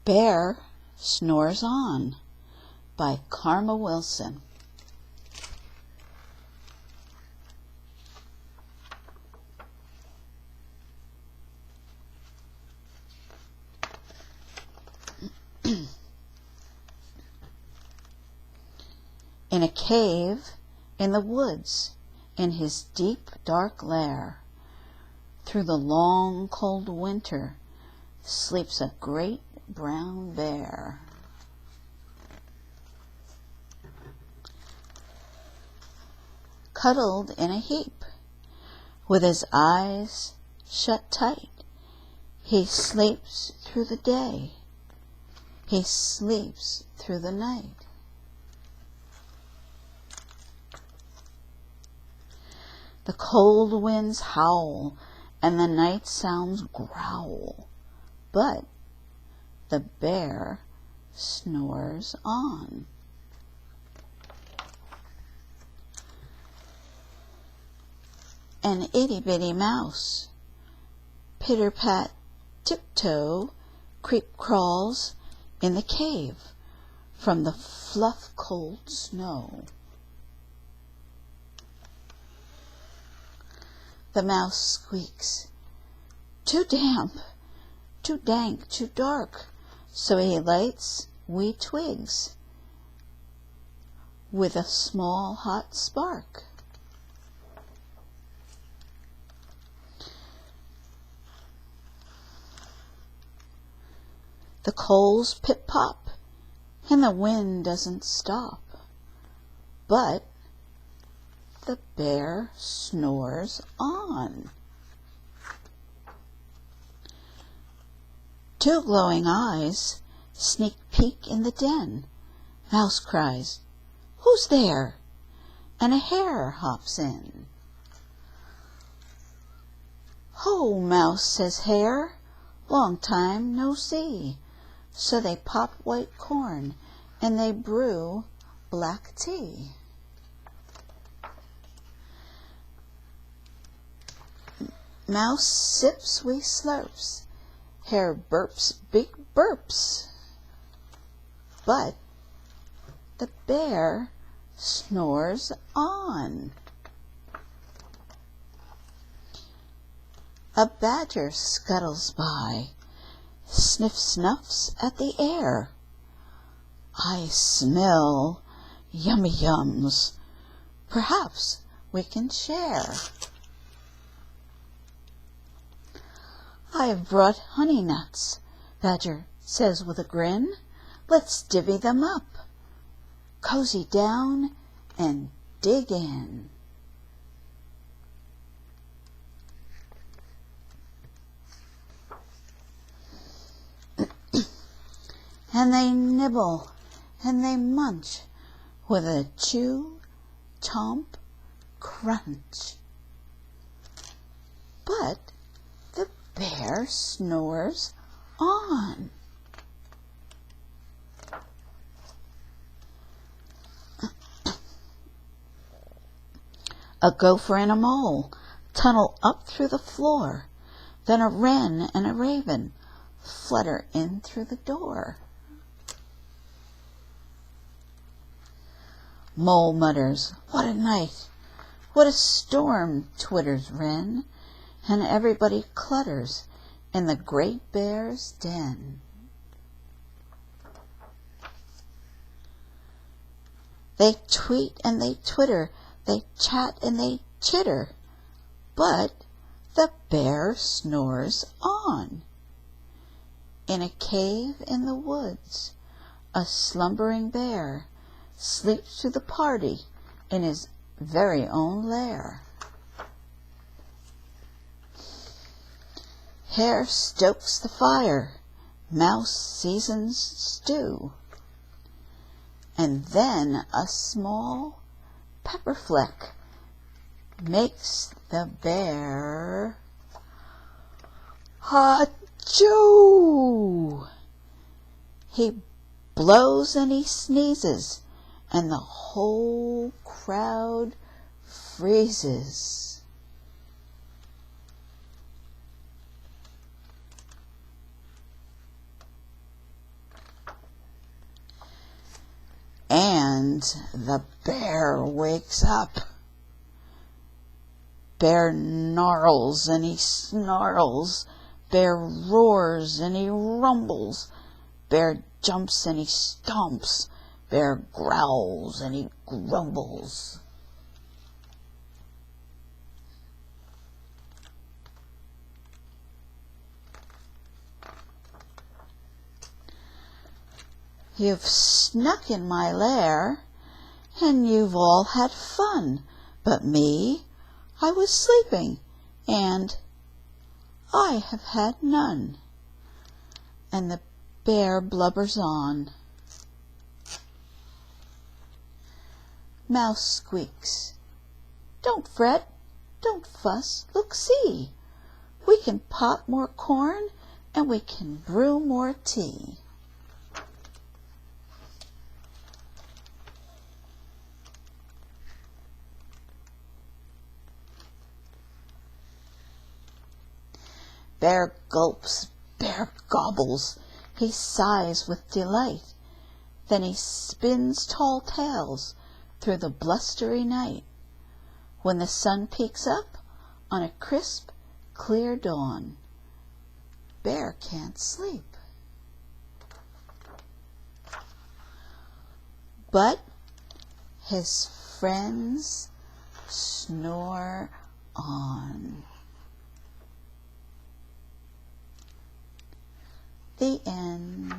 Bear Snores On by Karma Wilson. In a cave in the woods, in his deep dark lair, through the long cold winter, sleeps a great brown bear. Cuddled in a heap, with his eyes shut tight, he sleeps through the day, he sleeps through the night. The cold winds howl, and the night sounds growl, but the bear snores on. An itty-bitty mouse, pitter-pat, tiptoe, creep-crawls in the cave from the fluff-cold snow. The mouse squeaks, "Too damp, too dank, too dark," so he lights wee twigs with a small hot spark. The coals pip-pop, and the wind doesn't stop, but the bear snores on. Two glowing eyes sneak peek in the den. Mouse cries, "Who's there?" and a hare hops in. "Ho, Mouse," says Hare, "long time no see." So they pop white corn and they brew black tea. Mouse sips wee slurps, Hare burps big burps, but the bear snores on. A badger scuttles by, sniff-snuffs at the air. "I smell yummy yums, perhaps we can share." "I have brought honey nuts," Badger says with a grin. "Let's divvy them up, cozy down and dig in." And they nibble and they munch with a chew, chomp, crunch. But the bear snores on. A gopher and a mole tunnel up through the floor. Then a wren and a raven flutter in through the door. Mole mutters, "What a night! What a storm!" twitters wren, and everybody clutters in the great bear's den. They tweet and they twitter, they chat and they chitter, but the bear snores on. In a cave in the woods, a slumbering bear sleeps through the party in his very own lair. Hare stokes the fire, Mouse seasons stew, and then a small pepper fleck makes the bear ha-choo. He blows and he sneezes, and the whole crowd freezes. And the bear wakes up. Bear gnarls and he snarls. Bear roars and he rumbles. Bear jumps and he stomps. Bear growls and he grumbles. You've snuck in my lair, and you've all had fun, but me, I was sleeping, and I have had none. And the bear blubbers on. Mouse squeaks, "Don't fret, don't fuss, look, see, we can pop more corn, and we can brew more tea." Bear gulps, bear gobbles, he sighs with delight, then he spins tall tales through the blustery night. When the sun peeks up on a crisp, clear dawn, Bear can't sleep. But his friends snore on. The end.